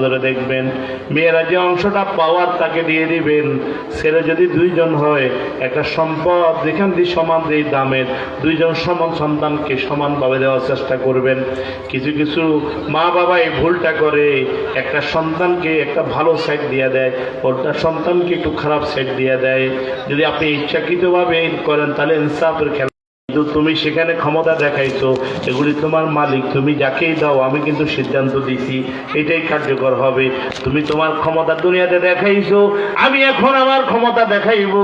দেখবেন মেয়েরা যে অংশটা পাওয়ার তাকে দিয়ে দিবেন। ছেলে যদি দুইজন হয়, একটা সম্পদ যেখান দিয়ে সমান যে দামের, দুইজন সমান সন্তানকে সমানভাবে দেওয়ার চেষ্টা করবেন। কিছু কিছু মা বাবা এই ভুলটা করে, একটা সন্তানকে একটা ভালো সাইড দিয়ে দেয়, ওটা সন্তানকে একটু খারাপ সাইড দিয়ে দেয়। যদি আপনি ইচ্ছাকৃতভাবে করেন তাহলে ইনসাফের খেলা। কিন্তু তুমি সেখানে ক্ষমতা দেখাইছো, এগুলি তোমার মালিক, তুমি যাকেই দাও, আমি কিন্তু সিদ্ধান্ত দিছি এটাই কার্যকর হবে। তুমি তোমার ক্ষমতা দুনিয়াতে দেখাইছো, আমি এখন আমার ক্ষমতা দেখাইব।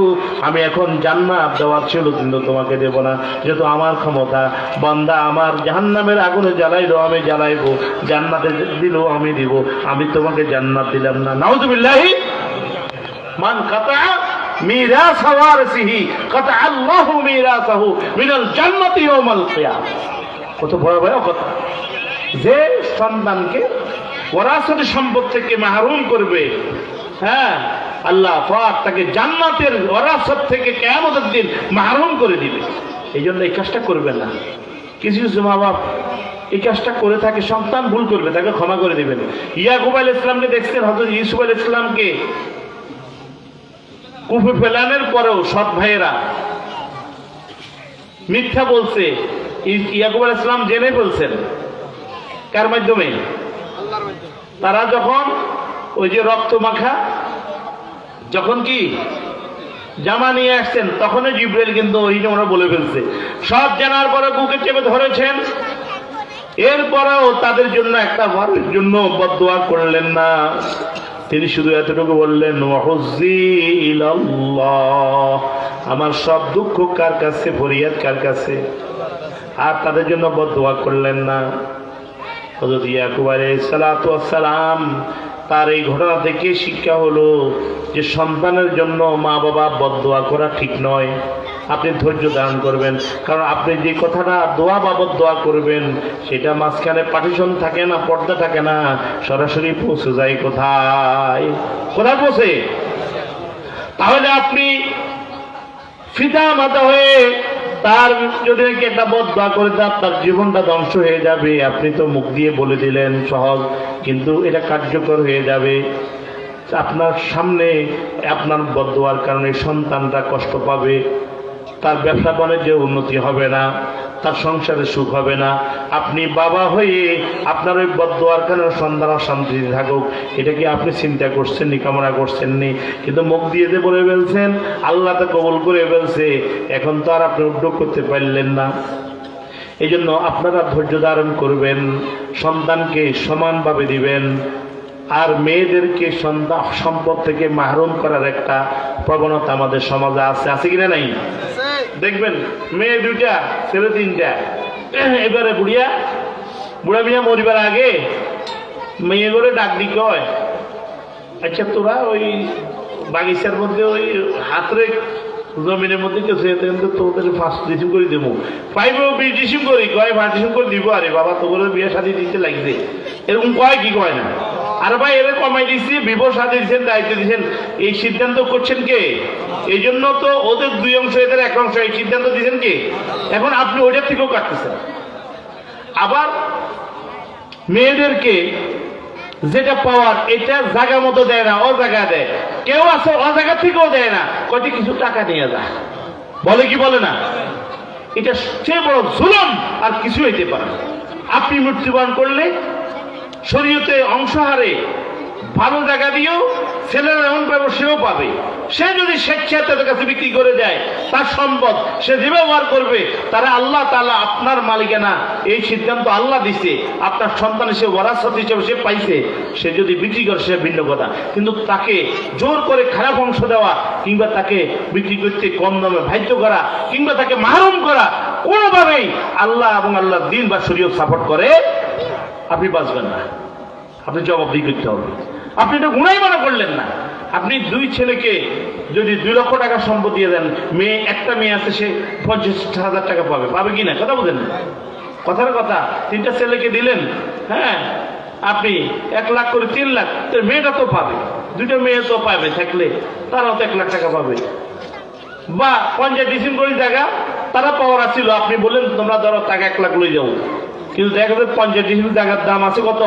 আমি এখন জান্নাত দেওয়ার ছিল কিন্তু তোমাকে দেব না, যেহেতু আমার ক্ষমতা। বান্দা আমার জাহান্নামের আগুনে জ্বালাইলো আমি জ্বালাইবো, জান্নাতে দিল আমি দিব, আমি তোমাকে জান্নাত দিলাম না। নাউযুবিল্লাহি। মান কাতা মিরাস ওয়ারিসিহি কাতা আল্লাহু মিরাসাহু মিনাল জান্নাতি ইয়াউমাল কিয়ামah। কত ভয়াবহ কথা! যে সন্তানকে ওয়ারাসতি সম্পদ থেকে মাহরুম করবে, হ্যাঁ, আল্লাহ পাক তাকে জান্নাতের ওয়ারাসত থেকে কিয়ামতের দিন মাহরুম করে দিবে। এই জন্য এই কাজটা করবে না। কিছু কিছু মা বাপ এই কাজটা করে থাকে, সন্তান ভুল করবে তাকে ক্ষমা করে দিবেন। ইয়াকুব আলাইহিস সালামকে দেখছেন, হযরত ইউসুফ আলাইহিস সালামকে কুফে ফেলানোর পরেও সৎ ভাইয়েরা মিথ্যা বলছে। ইয়াকুব আলাইহিস সালাম জেনে বলছেন, কার মাধ্যমে? আল্লাহর মাধ্যমে। তারা যখন ওই যে রক্ত মাখা যখন কি জামা নিয়ে আসছেন, তখনই জিবরাইল কিন্তু ওইটা ওরা বলে ফেলছে। সব জানার পরে বুকে চেপে ধরেছেন, এরপরেও তাদের জন্য একটা বারের জন্য বদদুয়া করলেন না। তিনি শুধু এতটুকু বললেন, ওয়াহুজ্জি ইলাল্লাহ, আমার সব দুঃখ কার কাছে, ফরিয়াদ কার কাছে। আর তাদের জন্য বদদুয়া করলেন না। হযরত ইয়াকুব আলাইহিস সালাতু ওয়াস সালাম, তার এই ঘটনা থেকে শিক্ষা হলো যে সন্তানের জন্য মা বাবা বদদুয়া করা ঠিক নয়। আপনি ধৈর্য ধারণ করবেন, কারণ আপনি যে কথাটা দোয়া বাবদ দোয়া করবেন, সেটা মাঝখানে পার্টিশন থাকে না, পর্দা থাকে না, সরাসরি পৌঁছে যায় কোথায়? কোথায় পৌঁছে? তাহলে আপনি ফিদা মাতা হয়ে তার যদি নাকি একটা বদদুয়া করে দেন, তার জীবনটা ধ্বংস হয়ে যাবে। আপনি তো মুখ দিয়ে বলে দিলেন সহজ, কিন্তু এটা কার্যকর হয়ে যাবে। আপনার সামনে আপনার বদদুয়ার কারণে সন্তানটা কষ্ট পাবে, তার ব্যবসা বাণিজ্যে উন্নতি হবে না, তার সংসারে সুখ হবে না। আপনি বাবা হয়ে আপনার ওই বদদুয়ার কারণে সন্তান শান্তিতে থাকুক, এটা কি আপনি চিন্তা করছেন নি, কামনা করছেন নি? কিন্তু মুখ দিয়ে যে বলে ফেলছেন, আল্লাহ তো কবুল করে ফেলছে, এখন তো আর আপনি উদ্যোগ করতে পারলেন না। এই জন্য আপনারা ধৈর্য ধারণ করবেন, সন্তানকে সমানভাবে দিবেন। আর মেয়েদেরকে সন্তান সম্পদ থেকে মাহরুম করার একটা প্রবণতা আমাদের সমাজে আছে, আছে কিনা নাই? দেখবেন মেয়ে দুইটা, ছেলে তিনটা, এবারে বুড়া মিয়া মরিবার আগে মেয়ে করে ডাক দি কয়, আচ্ছা তোরা ওই বাগিচার মধ্যে ওই হাতরে জমিনের মধ্যে কেউ কিন্তু তোদের 5 ডিসেম্বর করে দেবো, 5 ডিসেম্বর করি, কয় 5 ডিসেম্বর দিব। আরে বাবা, তোর বিয়ে শাদী দিতে লাগছে, এরকম কয় কি কয় না? আর ভাই এরা কমাই দিচ্ছি, বিবাহ শাদী দিচ্ছেন, দায়িত্ব দিচ্ছেন, এই সিদ্ধান্ত করছেন কে? এই জন্য তো ওদের 2 অংশ, এদের 1 অংশ, এই সিদ্ধান্ত দিচ্ছেন কে? এখন আপনি ওইটার থেকেও কাটতেছেন। আবার মেয়েদেরকে যেটা পাওয়ার, এটা জায়গা মতো দেয় না, অজায়গা দেয়। কেউ আছে অজায়গা থেকেও দেয় না, কয়টি কিছু টাকা নিয়ে যায়, বলে কি বলে না? এটা সবচেয়ে বড় জুলুম, আর কিছু হইতে পারে। আপনি মৃত্যুবরণ করলে শরীয়তে অংশহারে ভালো জায়গা দিয়েও ছেলেরা এমন পাবে, সেও পাবে। সে যদি স্বেচ্ছায় তাদের কাছে বিক্রি করে দেয়, তার সম্পদ সে যে ব্যবহার করবে, তারা আল্লাহ তাআলা আপনার মালিকানা, এই সিদ্ধান্ত আল্লাহ দিছে, আপনার সন্তান সে ওয়ারাসত হিসেবে সে পাইছে। সে যদি বিক্রি করে সে ভিন্ন কথা, কিন্তু তাকে জোর করে খারাপ অংশ দেওয়া, কিংবা তাকে বিক্রি করতে কম দামে বাধ্য করা, কিংবা তাকে মাহরুম করা, কোনোভাবেই আল্লাহ এবং আল্লাহর দ্বীন বা শরীয়ত সাপোর্ট করে আপনি বাঁচবেন না। আপনি জবাবদিহি করতে হবে। আপনি এটা গুনাই মনে করলেন না। আপনি 2 ছেলেকে যদি 2 লক্ষ টাকা সম্পদ দিয়ে দেন, একটা মেয়ে আছে, সে 50,000 টাকা পাবে, পাবে কি না? কথা বলেন, কথার কথা। 3টা ছেলেকে দিলেন, হ্যাঁ, আপনি 1 লাখ করে 3 লাখ, মেয়েটা তো পাবে, 2টা মেয়ে তো পাবে থাকলে, তারাও তো 1 লাখ টাকা পাবে। বা 50 ডিসেম্বর জায়গা তারা পাওয়ার ছিল, আপনি বললেন তোমরা ধরো টাকা 1 লাখ লই যাও, কিন্তু দেখা যায় 50 ডিসেম্বর জায়গার দাম আছে কত?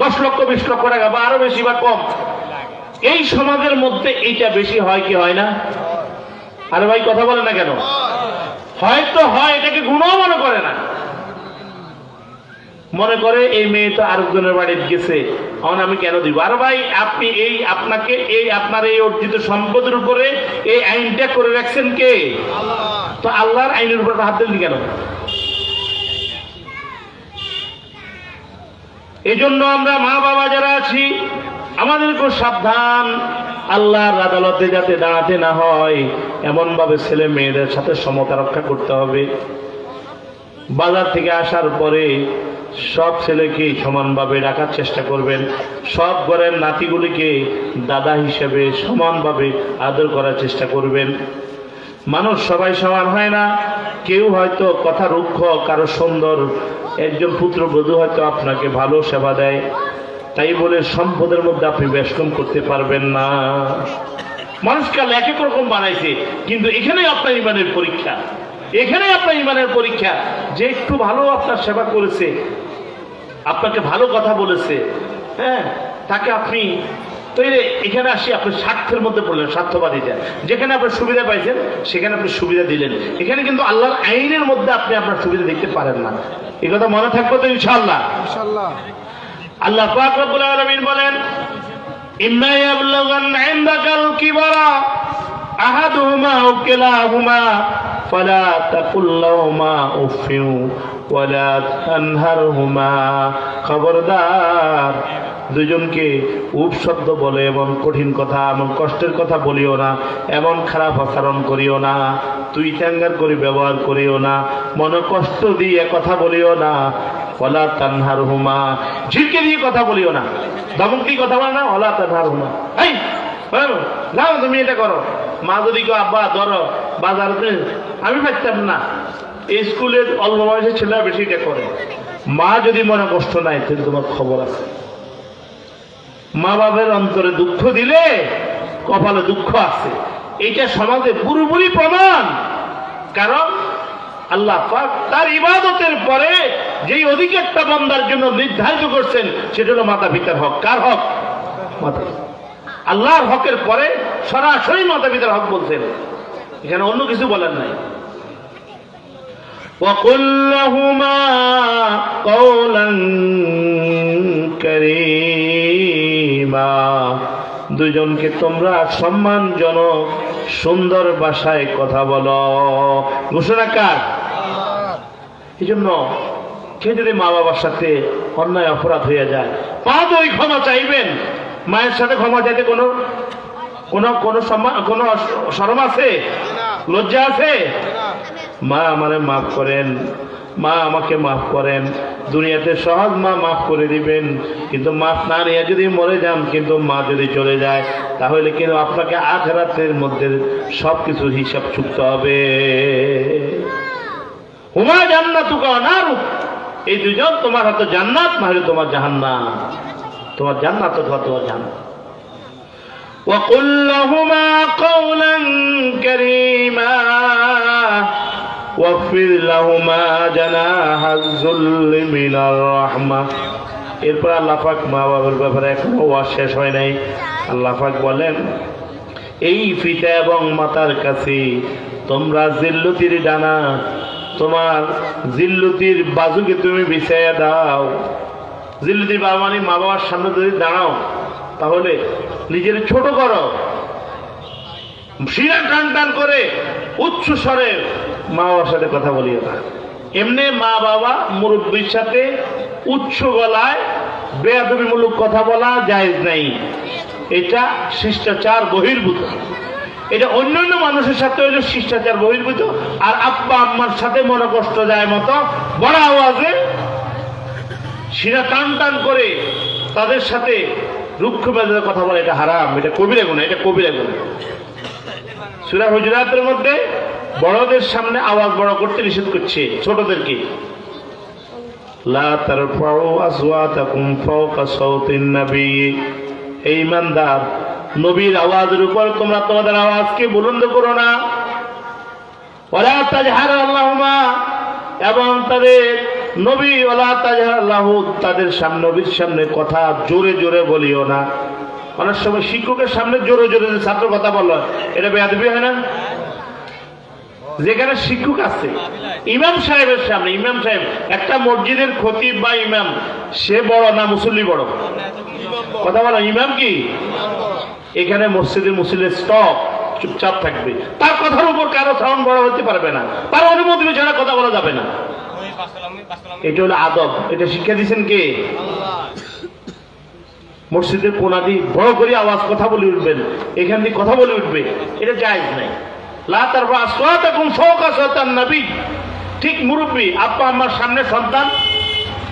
10 লক্ষ 20 লক্ষ টাকা বা আরো বেশি বা কম, এই সমাজের মধ্যে এইটা বেশি হয় কি হয় না? আরে ভাই কথা বলে না কেন? হয়তো হয়, এটাকে গুণও মনে করে না, মনে করে এই মেয়ে তো আরেকজনের বাড়িতে গেছে, এখন আমি কেন দিব? আর ভাই আপনি আপনাকে আপনার এই অর্জিত সম্পদের উপরে এই আইনটা করে রাখছেন কে? তো আল্লাহর আইনের উপর হাত দিলেন কেন? এই জন্য আমরা মা বাবা যারা আছি আমাদেরকে সাবধান, আল্লাহর আদালতে যাতে দাঁড়াতে না হয় এমন ভাবে ছেলে মেয়েদের সাথে সমতা রক্ষা করতে হবে। বাজার থেকে আসার পরে সব ছেলেকে সমানভাবে রাখার চেষ্টা করবেন, সব ঘরের নাতিগুলিকে দাদা হিসেবে সমানভাবে আদর করার চেষ্টা করবেন। মানুষ সবাই সমান হয় না, কেউ হয়তো কথা রুক্ষ, কারো সুন্দর, একজন পুত্রবধূ হয়তো আপনাকে ভালো সেবা দেয়, তাই বলে সম্পদের মধ্যে আপনি বেশকম করতে পারবেন না। মানুষকে আল্লাহ এক এক রকম বানাইছে, কিন্তু এখানেই আপনার ইমানের পরীক্ষা, এখানেই আপনার ইমানের পরীক্ষা, যে একটু ভালো আপনার সেবা করেছে, আপনাকে ভালো কথা বলেছে, হ্যাঁ, তাকে আপনি তৈরি, এখানে আসি আপনি স্বার্থের মধ্যে পড়লেন, স্বার্থবাদীটা, যেখানে আপনার সুবিধা পাইছেন সেখানে আপনি সুবিধা দিলেন, এখানে কিন্তু আল্লাহর আইনের মধ্যে আপনি আপনার সুবিধা দেখতে পারেন না। এই কথা মনে থাকবে তো ইনশাআল্লাহ? ইনশাআল্লাহ। আল্লাহ পাক রব্বুল আলামিন বলেন, ইম্মা ইয়াবলুগান্না ইনদাকাল কিবারা আহাদুহুমা আও কিলাহুমা ফালা তাকুল লাহুমা উফিউ ওয়ালা তানহারহুমা। খবরদার, দুজনকে উপ শব্দ বলে এমন কঠিন কথা, এমন কষ্টের কথা বলিও না, এমন খারাপ আচরণ করিও না, তুই ত্যাঙ্গার করে ব্যবহার করিও না, মনে কষ্ট দিয়ে কথা বলিও না। ওয়ালা তানহারহুমা, ঝিরকে দিয়ে কথা বলিও না, ধমক দিয়ে কথা বলে না। ওয়ালা তানহারহুমা, এই যাও তুমি এটা করো। মা যদি কেউ আব্বা ধরো বাজারে, আমি পারতাম না, এই স্কুলের অল্প বয়সের ছেলেরা বেশি এটা করে। মা যদি মনে কষ্ট নাই তাহলে তোমার খবর আছে। মা বাবার অন্তরে দুঃখ দিলে কপালে দুঃখ আছে, এটা সমাজে পুরোপুরি প্রমাণ। কারণ আল্লাহ পাক তার ইবাদতের পরে যেই অধিকারটা বান্দার জন্য নির্ধারিত করছেন সেটা হলো মাতা পিতার হক। কার হক? মাতা। আল্লাহর হকের পরে সরাসরি মাতা পিতার হক বলছেন, এখানে অন্য কিছু বলেন নাই। وَقُلْ لَهُمَا قَوْلًا كَرِيمًا, দুজনকে তোমরা সম্মানজনক সুন্দর ভাষায় কথা বলো। ঘোষণা কার? এই জন্য সে যদি মা বাবার সাথে অন্যায় অপরাধ হয়ে যায়, পা ধরে ক্ষমা চাইবেন। মায়ের সাথে ক্ষমা চাইতে কোনো সম্মান, কোনো শরম আছে? লজ্জা আছে? মা আমারে মাফ করেন, মা আমাকে মাফ করেন। দুনিয়াতে সহজ মা মাফ করে দিবেন, কিন্তু মাফ না নিয়ে যদি মরে যান, কিন্তু মা যদি চলে যায়, তাহলে কিন্তু আপনাকে আখিরাতের মধ্যে সবকিছু হিসাব চুকতে হবে। হুমা জান্নাতুকা ওয়া নারুক, এই দুজন তোমার হয়তো জান্নাত, না হলে তোমার জাহান্নাম। তোমার জান্নাত অথবা তোমার জাহান্নাম। وَقُلْ لَهُمَا قَوْلًا كَرِيمًا وَاخْفِضْ لَهُمَا جَنَاحَ الذُّلِّ مِنَ الرَّحْمَةِ। এরপর আল্লাহ পাক মা বাবার ব্যাপারে এখনো ওয়াজ শেষ হয় নাই। আল্লাহ পাক বলেন, এই পিতা এবং মাতার কাছে তোমরা জিল্লতির ডানা, তোমার জিল্লতির বাজুকে তুমি বিছাইয়া দাও। জিল্লতির বাজু মানে মা বাবার সামনে যদি দাঁড়াও তাহলে নিজের ছোট করো, শিরা টান টান করে উচ্চ স্বরে মা বাবার সাথে কথা বলিও না। এমনি মা বাবা মুরব্বীর সাথে উচ্চ গলায় বেয়াদবিমূলক কথা বলা জায়েজ নাই, এটা শিষ্টাচার বহির্ভূত। এটা অন্যান্য মানুষের সাথে হইল শিষ্টাচার বহির্ভূত। আর আব্বা আম্মার সাথে মনে কষ্ট যায় মতো বড় আওয়াজে শিরা টান টান করে তাদের সাথে রুক্ষ মেজাজে কথা বলে, এটা হারাম, এটা কবিরা গুনাহ, এটা কবিরা গুনাহ। সূরা হুজুরাতের মধ্যে বড়দের সামনে আওয়াজ বড় করতে নিষেধ করছে ছোটদেরকে। লা তারফাউ আসওয়াতাকুম ফাওকা সাওতিন নবী, এই ইমানদার, নবীর আওয়াজের উপর তোমরা তোমাদের আওয়াজকে বুলন্দ করো না। ওয়ালা তাজহারু লাহুমা, এবং তাদের নবী ওয়ালা তাজহার তাদের সামনে, নবীর সামনে কথা জোরে জোরে বলিও না। অনেক সময় শিক্ষকের সামনে জোরে জোরে ছাত্র কথা বলো, এটা বেয়াদবি হয় না? যেখানে শিক্ষক আছে, ইমাম সাহেবের সামনে, ইমাম সাহেব একটা মসজিদের খতিব বা ইমাম, সে বড় না মুসল্লি বড়? কথা বলো, ইমাম কি? এখানে মসজিদের মুসল্লির স্টপ, চুপচাপ থাকবে, তার কথার উপর কারো সাউন্ড বড় হতে পারবে না, তার অনুমতি ছাড়া কথা বলা যাবে না। এটা হলো আদব। এটা শিক্ষা দিচ্ছেন কে? মসজিদের কোনাদি বড় করে আওয়াজ কথা বলে উঠবেন, এখান দিয়ে কথা বলে উঠবে, এটা জায়েজ নাই। লা তারফা আসওয়াতাকুম ফাওকা সাওতান নবী। ঠিক মুরব্বী আব্বা আম্মার সামনে সন্তান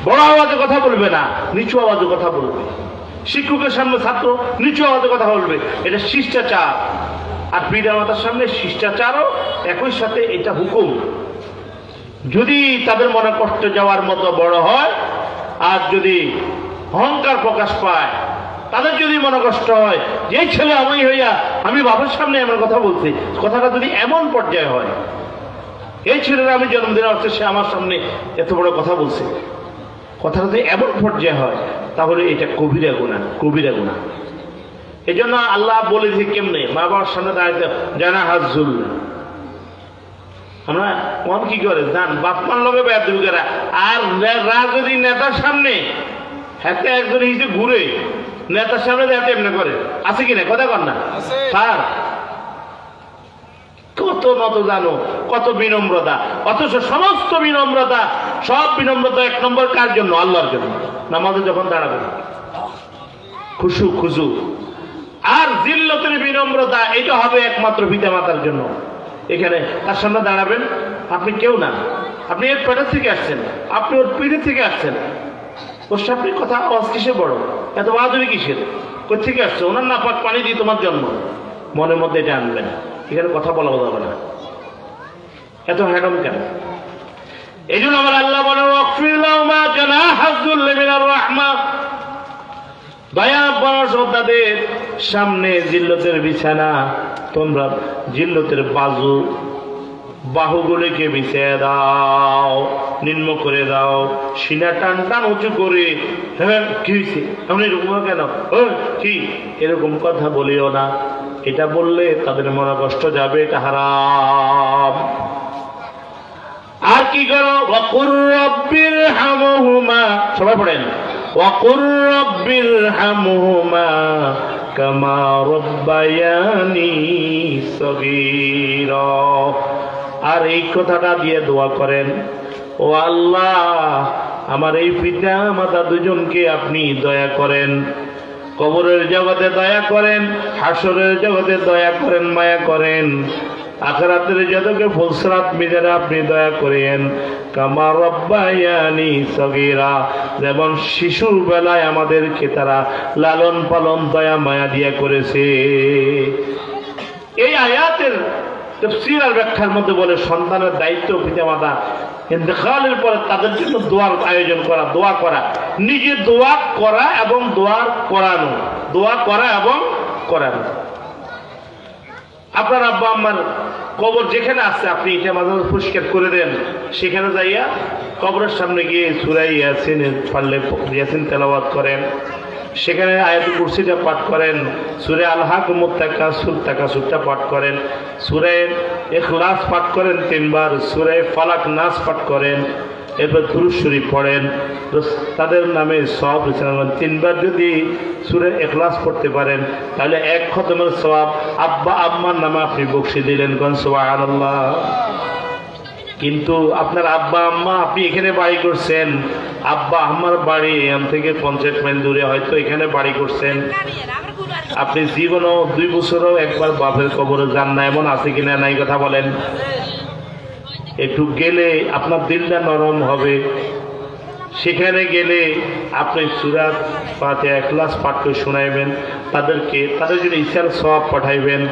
বড় আওয়াজে কথা বলবে না, নিচু আওয়াজে কথা বলবে। শিক্ষকের সামনে ছাত্র নিচু আওয়াজে কথা বলবে, এটা শিষ্টাচার। আর পিতা মাতার সামনে শিষ্টাচারও একই সাথে এটা হুকুম। যদি তাদের মনে কষ্ট যাওয়ার মতো বড় হয়, আর যদি অহংকার প্রকাশ পায়, তাদের যদি মনে কষ্ট হয় যে এই ছেলে আমি হইয়া আমি বাবার সামনে এমন কথা বলছি, কথাটা যদি এমন পর্যায়ে হয়, এই ছেলেরা আমি জন্মদিনে আসছে সে আমার সামনে এত বড় কথা বলছে, কথাটা যদি এমন পর্যায়ে হয়, তাহলে এটা কবিরা গুনাহ, কবিরা গুনাহ। এই জন্য আল্লাহ বলেছে কেমনে মা বাবার সামনে দাঁড়াইতে জানা হাজুল। আমরা মন কি করে জান বাপমার লোকে বেয়াদবি করে, আর রাজনৈতিক নেতার সামনে হাতে একজন হিসেবে ঘুরে নেতার সামনে যাতে এমনি করে, আছে কিনা? কথা কর না স্যার, কত নত জানো, কত বিনম্রতা। অথচ সমস্ত বিনম্রতা, সব বিনম্রতা এক নম্বর কার জন্য? আল্লাহর জন্য। নামাজে যখন দাঁড়াবে খুশু খুশু, আর জিল্লতের বিনম্রতা এটা হবে একমাত্র পিতা মাতার জন্য। এখানে তার সামনে দাঁড়াবেন, আপনি কেউ না, আপনি এর পেটের থেকে আসছেন, আপনি ওর পিঠে থেকে আসছেন, ওর সামনে কথা আওয়াজ কিসে বড়, এত বাহাদুরি কিসের, কোথা থেকে আসছে? ওনার নাপাক পানি দিয়ে তোমার জন্ম, মনের মধ্যে এটা আনবেন। এখানে কথা বলা যাবে না, এত হ্যাডম কেন? এই জন্য আমার আল্লাহ বলেন দয়া পরশ তাদের সামনে জিল্লতের বিছানা, তোমরা জিল্লতের বাহুগুলিকে বিছিয়ে দাও, নিম্ন করে দাও, সিনা টান টান উঁচু করে। হ্যাঁ কি হয়েছে আপনি এরকম কেন, কি এরকম কথা বলিও না। এটা বললে তাদের মনে কষ্ট যাবে, এটা হারাম। আর কি করো? ওয়াকুর রাব্বির হামহুমা, সবাই পড়েন, ওয়াকুর রাব্বির হামহুমা কামা রাব্বায়ানি সগীরা। আর এই কথাটা দিয়ে দোয়া করেন, ও আল্লাহ আমার এই পিতা মাতা দুজনকে আপনি দয়া করেন, কবরের জগতে দয়া করেন, হাসরের জগতে দয়া করেন, মায়া করেন, আখিরাতের জগতে ফুলসরাত মিজানে আপনি দয়া করেন। কামা রাব্বায়ানি সগীরা, যেমন শিশুর বেলায় আমাদেরকে তারা লালন পালন দয়া মায়া দিয়া করেছে। এই আয়াতের তাফসীর আর ব্যাখ্যার মধ্যে বলে সন্তানের দায়িত্ব পিতামাতা ইন্তেকালের পরে তাদের জন্য দোয়ার আয়োজন করা, দোয়া করা, নিজে দোয়া করা এবং দোয়া করানো, দোয়া করা এবং করানো। আপনার আব্বা আম্মার কবর যেখানে আছে আপনি এটা মাঝে মাঝে পরিষ্কার করে দেন, সেখানে যাইয়া কবরের সামনে গিয়ে সূরা ইয়াসিন পারলে ইয়াসিন তেলাওয়াত করেন, সেখানে আয়াতুল কুরসিটা পাঠ করেন, সূরা আল হাকুমুত তাকাসুরটা পাঠ করেন, সূরা ইখলাস পাঠ করেন 3 বার, সূরা ফালাক নাস পাঠ করেন, এরপর দুরূদ শরীফ পড়েন, তাদের নামে সওয়াব 3 বার যদি সূরা ইখলাস পড়তে পারেন তাহলে 1 খতমের সওয়াব আব্বা আম্মার নামে আপনি বকশিয়ে দিলেন। কোন সুবহানাল্লাহ। কিন্তু আপনার আব্বা আম্মা, আপনি এখানে বাড়ি করছেন, আব্বা আম্মার বাড়ি এখান থেকে 50 মাইল দূরে, হয়তো এখানে বাড়ি করছেন, আপনি জীবনও 2 বছরও একবার বাপের কবরে যান না, এমন আছে কিনা? নাই, কথা বলেন। একটু গেলে আপনার দিলটা নরম হবে, সেখানে গেলে আপনি সূরা ফাতিহা ইখলাস পাঠ করে শোনাইবেন তাদেরকে, তাদের জন্য ইসার সওয়াব পাঠাইবেন।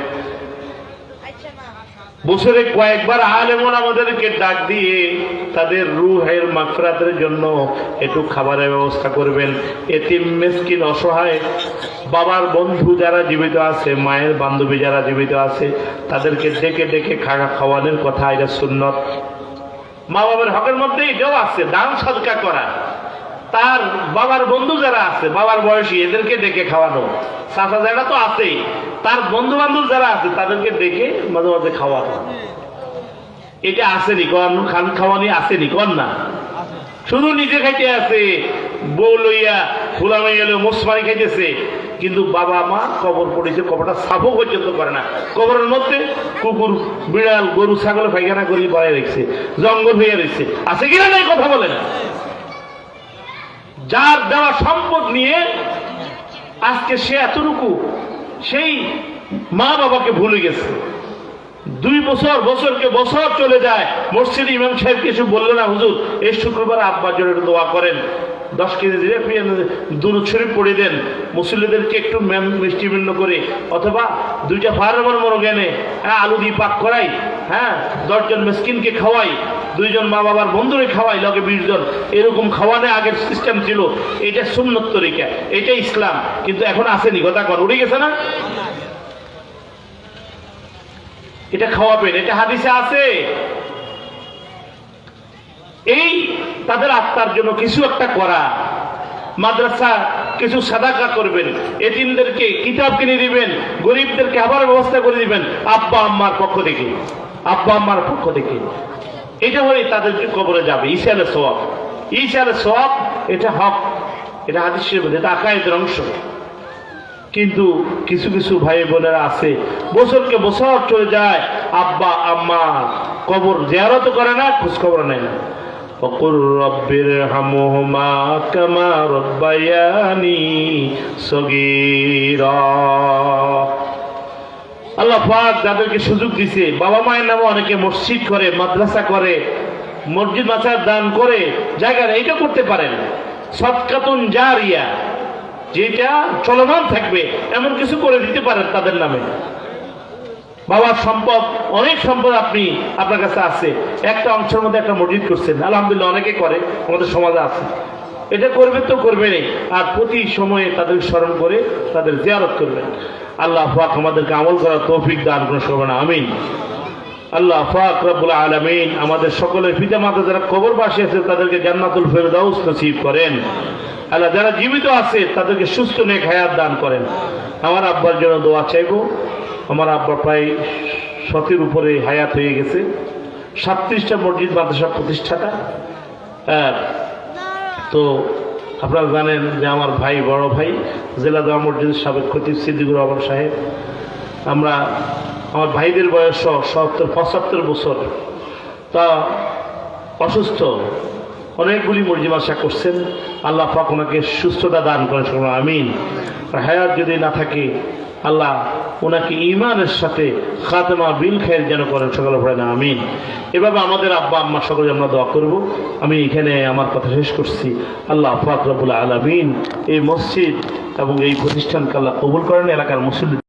বছরে কয়েকবার আলেম আমাদেরকে ডাক দিয়ে তাদের রূহের মাগফিরাতের জন্য একটু খাবারের ব্যবস্থা করবেন। এতিম মিসকিন অসহায় বাবার বন্ধু যারা জীবিত আছে, মায়ের বান্ধবী যারা জীবিত আছে, তাদেরকে ডেকে ডেকে খাওয়ানোর কথা, এটা সুন্নত। মা বাবার হকের মধ্যে এটাও আছে, দান সদকা করা। তার বাবার বন্ধু যারা আছে, বাবার বয়সী, এদেরকে ডেকে খাওয়ানো। চাচা যারা তো আছেই, তার বন্ধু বান্ধব যারা আছে তাদেরকে ডেকে মাঝে মাঝে খাওয়ানো। এটা আসেনি কন, খান খাওয়ানি আসেনি কন না। শুধু নিজে খাইতে আছে, বউ লইয়া ফুলামাই এলো মোসমানি খাইতেছে, কিন্তু বাবা মা কবর পড়েছে, কবরটা সাফও পর্যন্ত করে না। কবরের মধ্যে কুকুর, বিড়াল, গরু, ছাগল পায়খানা করে বাড়াই রেখেছে, জঙ্গল হয়ে রয়েছে। আছে কিনা নাই কথা বলেন? যার দেওয়া সম্পদ নিয়ে আজকে সে এতটুকু, সেই মা বাবাকে ভুলে গেছে। 2 বছর, বছরকে বছর চলে যায়, মসজিদে ইমাম সাহেব কিছু বললো না, হুজুর এই শুক্রবার আব্বার জন্য একটু দোয়া করেন, 10 কেজি দুরূদ শরীফ পড়ে দেন, মুসল্লিদেরকে একটু মিষ্টি ভিন্ন করে, অথবা 2টা ফার্মার মরগানে আলু দিয়ে পাক করাই, 10 জন মিসকিনকে খাওয়াই, 2 জন মা বাবার বন্ধুরে খাওয়াই, লগে 20 জন, এরকম খাওয়ানো আগের সিস্টেম ছিল। এটা সুন্নত তরিকা, এটা ইসলাম। কিন্তু এখন আসেনি, কথা কর, উড়ে গেছে না? এটা খাওয়াবেন, এটা হাদিসে আছে। এই তাদের আত্মার জন্য কিছু একটা করা, মাদ্রাসা কিছু সাদাকা করবেন, এতিমদেরকে কিতাব কিনে দিবেন, গরিবদেরকে আবার ব্যবস্থা করে দিবেন আব্বা আম্মার পক্ষ থেকে, আব্বা আম্মার পক্ষ থেকে। এটা হলে তাদের কবরে যাবে ইসালের সওয়াব, ইসালের সওয়াব। এটা হক, এটা হাদিসের মধ্যে, এটা আকায়েদের অংশ। কিন্তু কিছু কিছু ভাই বোনেরা আছে, বছরকে বছর চলে যায়, আব্বা আম্মা কবর জিয়ারত করে না, খোঁজ খবর নেয় না। وقل رب ارحمهما كما ربياني صغيرا। আল্লাহ পাক যাদেরকে সুযোগ দিছে, বাবা মায়ের নামে অনেকে মসজিদ করে, মাদ্রাসা করে, মসজিদ মাদ্রাসা দান করে, জায়গায় এটা করতে পারেন। সদকাতুন জারিয়া, যেটা চলমান থাকবে, এমন কিছু করে দিতে পারেন তাদের নামে। বাবার সম্পদ, অনেক সম্পদ আপনার কাছে আছে, একটা অংশের মধ্যে একটা মসজিদ করছেন, আলহামদুলিল্লাহ, অনেকে করে, আমাদের সমাজে আছে। এটা করবে তো করবেনই, আর প্রতি সময়ে তাদের স্মরণ করে তাদের জিয়ারত করবেন। আল্লাহ পাক আমাদেরকে আমল করার তৌফিক দান করুন, সবাই আমিন। আল্লাহ পাক রব্বুল আলামিন আমাদের সকলের পিতা মাতা যারা কবরবাসী আছে তাদেরকে জান্নাতুল ফেরদাউস নসিব করেন। আল্লাহ যারা জীবিত আছে তাদেরকে সুস্থ নেক হায়াত দান করেন। আমার আব্বার জন্য দোয়া চাইব। আমার আব্বা প্রায় 100-এর উপরে হায়াত হয়ে গেছে, 37টা মসজিদ মাদ্রাসা প্রতিষ্ঠাতা। তো আপনারা জানেন যে আমার ভাই, বড় ভাই, জেলা জামা মসজিদের সাবেক খতিব সিদ্দিকুর রহমান সাহেব, আমার ভাইদের বয়স 70-75 বছর, তা অসুস্থ, অনেকগুলি মসজিদ মাদ্রাসা করছেন। আল্লাহ পাক ওনাকে সুস্থতা দান করেন, আমিন। হায়াত যদি না থাকে, আল্লাহ ওনাকে ঈমানের সাথে খাতেমা বিল খায়ের যেন করেন, সকলে পড়েন আমিন। এভাবে আমাদের আব্বা আম্মা সকলে আমরা দোয়া করব। আমি এখানে আমার কথা শেষ করছি। আল্লাহ পাক রব্বুল আলামিন এই মসজিদ এবং এই প্রতিষ্ঠানকে আল্লাহ কবুল করেন, এলাকার মুসলিম